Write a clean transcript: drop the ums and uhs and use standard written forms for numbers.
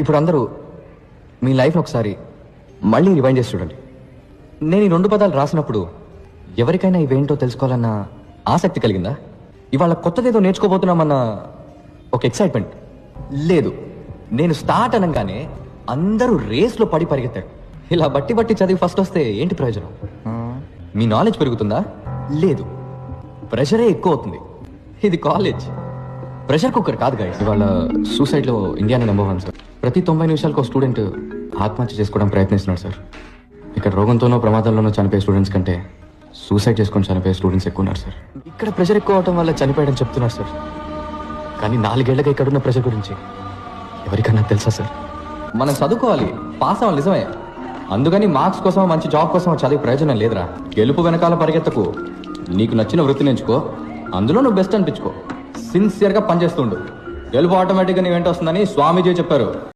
ఇప్పుడు అందరూ మీ లైఫ్ని ఒకసారి మళ్ళీ రివైండ్ చేసి చూడండి. నేను ఈ 2 పదాలు రాసినప్పుడు ఎవరికైనా ఇవేంటో తెలుసుకోవాలన్న ఆసక్తి కలిగిందా? ఇవాళ కొత్తదేదో నేర్చుకోబోతున్నామన్న ఒక ఎక్సైట్మెంట్ లేదు. నేను స్టార్ట్ అనగానే అందరూ రేస్లో పడి పరిగెత్తారు. ఇలా బట్టి బట్టి చదివి ఫస్ట్ వస్తే ఏంటి ప్రయోజనం? మీ నాలెడ్జ్ పెరుగుతుందా? లేదు, ప్రెషరే ఎక్కువ అవుతుంది. ఇది కాలేజ్, ప్రెషర్ కుక్కర్ కాదు గైస్. ఇవాళ సూసైడ్లో ఇండియానే నెంబర్ 1 సార్. ప్రతి 90 నిమిషాలకు ఒక స్టూడెంట్ ఆత్మహత్య చేసుకోవడం ప్రయత్నిస్తున్నాడు సార్. ఇక్కడ రోగంతోనో ప్రమాదంలోనో చనిపోయే స్టూడెంట్స్ కంటే సూసైడ్ చేసుకొని చనిపోయే స్టూడెంట్స్ ఎక్కువ ఉన్నారు సార్. ఇక్కడ ప్రెషర్ ఎక్కువ అవడం వల్ల చనిపోయడం చెప్తున్నారు సార్. కానీ 4 ఏళ్లగా ఇక్కడున్న ప్రెషర్ గురించి ఎవరికన్నా తెలుసా సార్? మనం చదువుకోవాలి, పాస్ అవ్వాలి నిజమే. అందుకని మార్క్స్ కోసం, మంచి జాబ్ కోసం చదివే ప్రయోజనం లేదురా. గెలుపు వెనకాల పరిగెత్తకు. నీకు నచ్చిన వృత్తిని ఎంచుకో, అందులో నువ్వు బెస్ట్ అనిపించుకో, సిన్సియర్గా పనిచేస్తుండు. గెలుపు ఆటోమేటిక్గా నీ వెంట వస్తుందని స్వామీజీ చెప్పారు.